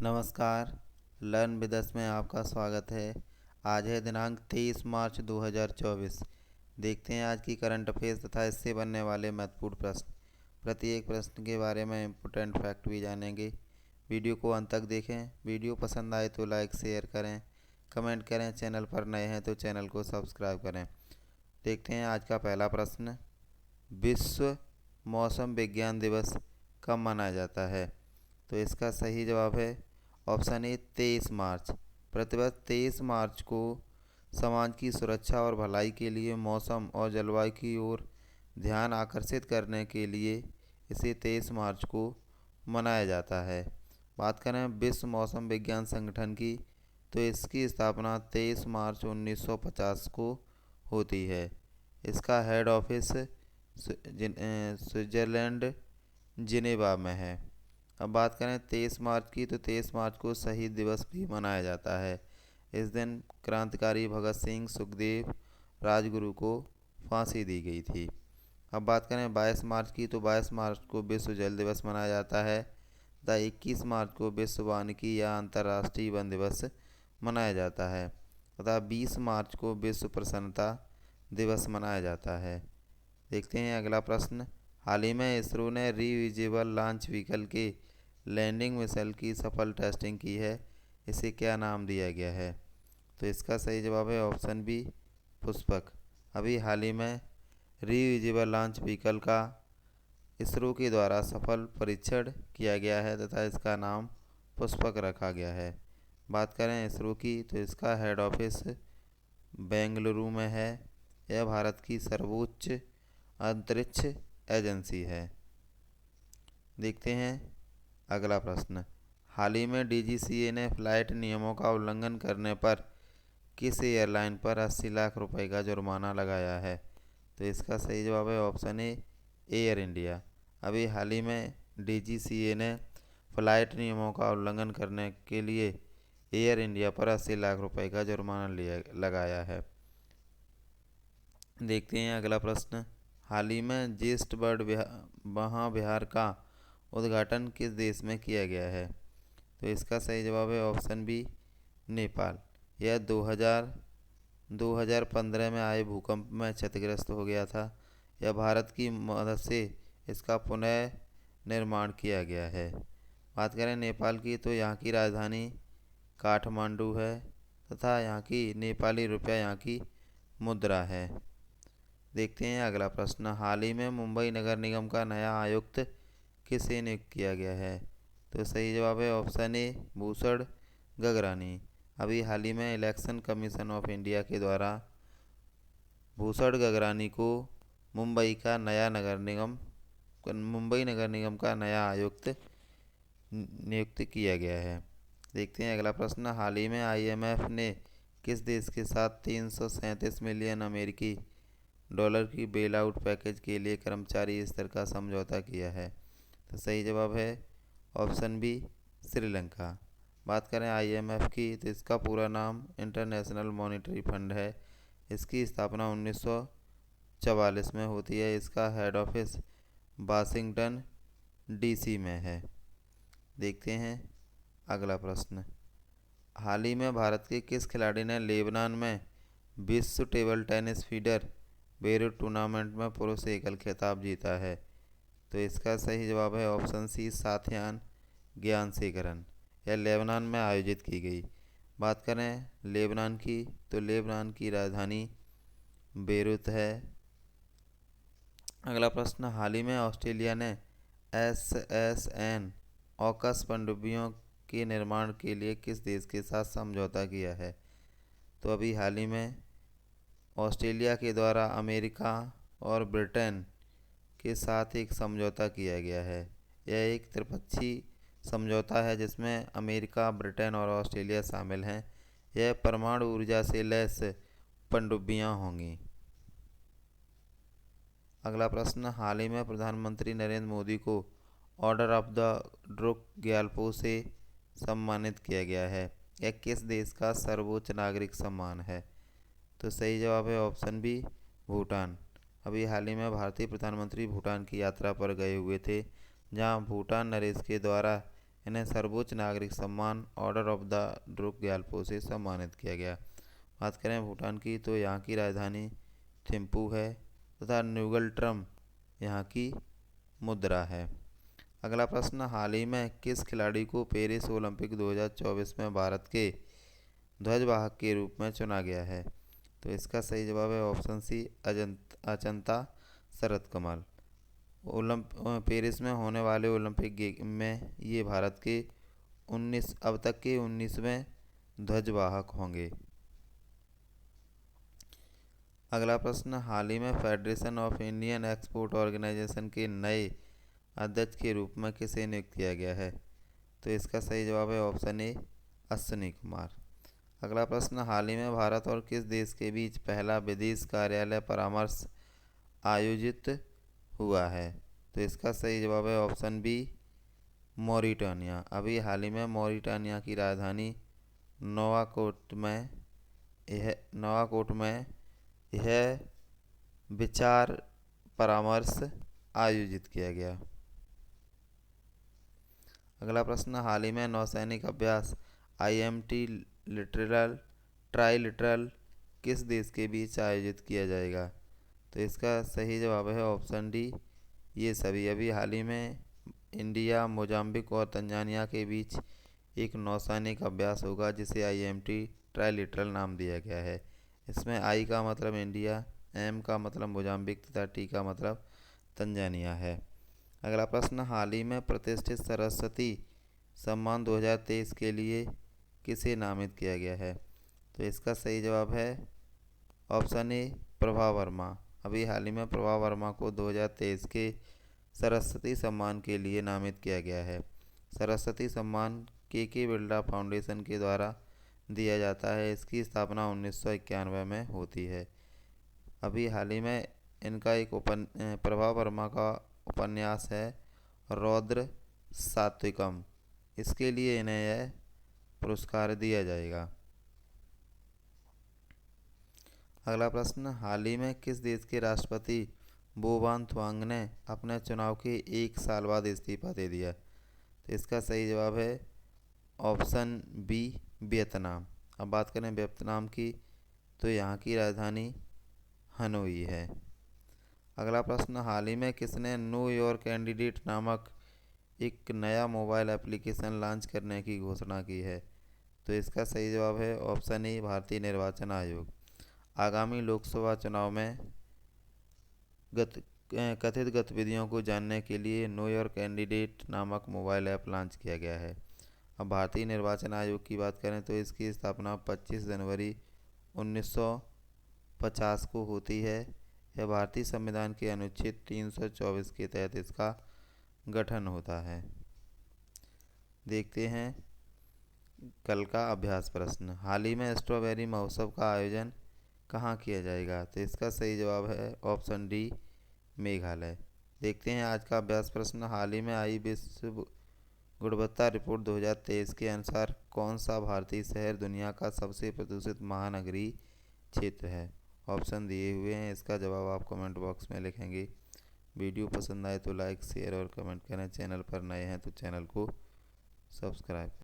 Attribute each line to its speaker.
Speaker 1: नमस्कार। Learn with us में आपका स्वागत है। आज है दिनांक 23 मार्च 2024। देखते हैं आज की करंट अफेयर्स तथा इससे बनने वाले महत्वपूर्ण प्रश्न। प्रत्येक प्रश्न के बारे में इम्पोर्टेंट फैक्ट भी जानेंगे। वीडियो को अंत तक देखें। वीडियो पसंद आए तो लाइक शेयर करें, कमेंट करें। चैनल पर नए हैं तो चैनल को सब्सक्राइब करें। देखते हैं आज का पहला प्रश्न। विश्व मौसम विज्ञान दिवस कब मनाया जाता है? तो इसका सही जवाब है ऑप्शन ए 23 मार्च। प्रतिवर्ष 23 मार्च को समाज की सुरक्षा और भलाई के लिए मौसम और जलवायु की ओर ध्यान आकर्षित करने के लिए इसे 23 मार्च को मनाया जाता है। बात करें विश्व मौसम विज्ञान संगठन की, तो इसकी स्थापना 23 मार्च 1950 को होती है। इसका हेड ऑफिस स्विट्जरलैंड जिनेवा में है। अब बात करें 23 मार्च की, तो 23 मार्च को शहीद दिवस भी मनाया जाता है। इस दिन क्रांतिकारी भगत सिंह, सुखदेव, राजगुरु को फांसी दी गई थी। अब बात करें 22 मार्च की, तो 22 मार्च को विश्व जल दिवस मनाया जाता है तथा 21 मार्च को विश्व वानिकी या अंतर्राष्ट्रीय वन दिवस मनाया जाता है तथा 20 मार्च को विश्व प्रसन्नता दिवस मनाया जाता है। देखते हैं अगला प्रश्न। हाल ही में इसरो ने रीयूजेबल लॉन्च व्हीकल के लैंडिंग मिसाइल की सफल टेस्टिंग की है। इसे क्या नाम दिया गया है? तो इसका सही जवाब है ऑप्शन बी, पुष्पक। अभी हाल ही में रीयूजेबल लॉन्च व्हीकल का इसरो के द्वारा सफल परीक्षण किया गया है तथा इसका नाम पुष्पक रखा गया है। बात करें इसरो की, तो इसका हेड ऑफिस बेंगलुरु में है। यह भारत की सर्वोच्च अंतरिक्ष एजेंसी है। देखते हैं अगला प्रश्न। हाल ही में डीजीसीए ने फ्लाइट नियमों का उल्लंघन करने पर किस एयरलाइन पर 80 लाख रुपए का जुर्माना लगाया है? तो इसका सही जवाब है ऑप्शन ए, एयर इंडिया। अभी हाल ही में डीजीसीए ने फ्लाइट नियमों का उल्लंघन करने के लिए एयर इंडिया पर 80 लाख रुपए का जुर्माना लगाया है। देखते हैं अगला प्रश्न। हाल ही में जीस्ट बर्ड महाविहार का उद्घाटन किस देश में किया गया है? तो इसका सही जवाब है ऑप्शन बी, नेपाल। यह 2015 में आए भूकंप में क्षतिग्रस्त हो गया था। यह भारत की मदद से इसका पुनः निर्माण किया गया है। बात करें नेपाल की, तो यहाँ की राजधानी काठमांडू है तथा यहाँ की नेपाली रुपया यहाँ की मुद्रा है। देखते हैं अगला प्रश्न। हाल ही में मुंबई नगर निगम का नया आयुक्त किसे नियुक्त किया गया है? तो सही जवाब है ऑप्शन ए, भूषण गगरानी। अभी हाल ही में इलेक्शन कमीशन ऑफ इंडिया के द्वारा भूषण गगरानी को मुंबई नगर निगम का नया आयुक्त नियुक्त किया गया है। देखते हैं अगला प्रश्न। हाल ही में आईएमएफ ने किस देश के साथ 337 मिलियन अमेरिकी डॉलर की बेल आउट पैकेज के लिए कर्मचारी स्तर का समझौता किया है? तो सही जवाब है ऑप्शन बी, श्रीलंका। बात करें आईएमएफ की, तो इसका पूरा नाम इंटरनेशनल मॉनेटरी फंड है। इसकी स्थापना 1944 में होती है। इसका हेड ऑफिस वाशिंगटन डीसी में है। देखते हैं अगला प्रश्न। हाल ही में भारत के किस खिलाड़ी ने लेबनान में विश्व table tennis feeder Beirut tournament में पुरुष एकल खिताब जीता है? तो इसका सही जवाब है ऑप्शन सी, साथियान ज्ञानशेखरन। यह लेबनान में आयोजित की गई। बात करें लेबनान की, तो लेबनान की राजधानी बेरूत है। अगला प्रश्न। हाल ही में ऑस्ट्रेलिया ने SSN ऑकस पनडुब्बियों के निर्माण के लिए किस देश के साथ समझौता किया है? तो अभी हाल ही में ऑस्ट्रेलिया के द्वारा अमेरिका और ब्रिटेन के साथ एक समझौता किया गया है। यह एक त्रिपक्षीय समझौता है जिसमें अमेरिका, ब्रिटेन और ऑस्ट्रेलिया शामिल हैं। यह परमाणु ऊर्जा से लैस पनडुब्बियां होंगी। अगला प्रश्न। हाल ही में प्रधानमंत्री नरेंद्र मोदी को order of the Druk Gyalpo से सम्मानित किया गया है। यह किस देश का सर्वोच्च नागरिक सम्मान है? तो सही जवाब है ऑप्शन बी, भूटान। अभी हाल ही में भारतीय प्रधानमंत्री भूटान की यात्रा पर गए हुए थे, जहां भूटान नरेश के द्वारा इन्हें सर्वोच्च नागरिक सम्मान order of the Druk Gyalpo से सम्मानित किया गया। बात करें भूटान की तो यहाँ की राजधानी थिम्पू है तथा न्यूगल ट्रम यहाँ की मुद्रा है। अगला प्रश्न, हाल ही में किस खिलाड़ी को पेरिस ओलंपिक 2024 में भारत के ध्वजवाहक के रूप में चुना गया है? तो इसका सही जवाब है option C, Achanta Sharath Kamal. Paris में होने वाले ओलंपिक गेम में ये भारत के 19 अब तक के 19वें ध्वजवाहक होंगे। अगला प्रश्न, हाल ही में federation of Indian export organisation के नए अध्यक्ष के रूप में किसे नियुक्त किया गया है? तो इसका सही जवाब है ऑप्शन ए, अश्विनी कुमार। अगला प्रश्न, हाल ही में भारत और किस देश के बीच पहला विदेश कार्यालय परामर्श आयोजित हुआ है? तो इसका सही जवाब है ऑप्शन बी, मॉरिटानिया। अभी हाल ही में मॉरिटानिया की राजधानी नोवाकोट में यह विचार परामर्श आयोजित किया गया। अगला प्रश्न, हाल ही में नौसैनिक अभ्यास IMT ट्राइलिटरल किस देश के बीच आयोजित किया जाएगा? तो इसका सही जवाब है ऑप्शन डी, ये सभी। अभी हाल ही में इंडिया, मोजाम्बिक और तंजानिया के बीच एक नौसैनिक अभ्यास होगा जिसे IMT ट्राइलिटरल नाम दिया गया है। इसमें I का मतलब इंडिया, M का मतलब मोजाम्बिक तथा T का मतलब तंजानिया है। अगला प्रश्न, हाल ही में प्रतिष्ठित सरस्वती सम्मान 2023 के लिए किसे नामित किया गया है? तो इसका सही जवाब है ऑप्शन ए, प्रभा वर्मा। अभी हाल ही में प्रभा वर्मा को 2023 के सरस्वती सम्मान के लिए नामित किया गया है। सरस्वती सम्मान के बिरला फाउंडेशन के द्वारा दिया जाता है। इसकी स्थापना 1991 में होती है। अभी हाल ही में इनका एक प्रभा वर्मा का उपन्यास है रौद्र सात्विकम, इसके लिए इन्हें यह पुरस्कार दिया जाएगा। अगला प्रश्न, हाल ही में किस देश के राष्ट्रपति बोबान त्वांग ने अपने चुनाव के 1 साल बाद इस्तीफा दे दिया? तो इसका सही जवाब है ऑप्शन बी, वियतनाम। अब बात करें वियतनाम की तो यहाँ की राजधानी हनोई है। अगला प्रश्न, हाल ही में किसने नो योर कैंडिडेट नामक एक नया मोबाइल एप्लीकेशन लॉन्च करने की घोषणा की है? तो इसका सही जवाब है ऑप्शन ए, भारतीय निर्वाचन आयोग। आगामी लोकसभा चुनाव में कथित गतिविधियों को जानने के लिए नो योर कैंडिडेट नामक मोबाइल ऐप लॉन्च किया गया है। अब भारतीय निर्वाचन आयोग की बात करें तो इसकी स्थापना 25 जनवरी 1950 को होती है। यह भारतीय संविधान के अनुच्छेद 324 के तहत इसका गठन होता है। देखते हैं कल का अभ्यास प्रश्न, हाल ही में स्ट्रॉबेरी महोत्सव का आयोजन कहाँ किया जाएगा? तो इसका सही जवाब है ऑप्शन डी, मेघालय। देखते हैं आज का अभ्यास प्रश्न, हाल ही में आई विश्व गुणवत्ता रिपोर्ट 2023 के अनुसार कौन सा भारतीय शहर दुनिया का सबसे प्रदूषित महानगरीय क्षेत्र है? ऑप्शन दिए हुए हैं, इसका जवाब आप कमेंट बॉक्स में लिखेंगे। वीडियो पसंद आए तो लाइक, शेयर और कमेंट करें। चैनल पर नए हैं तो चैनल को सब्सक्राइब करें।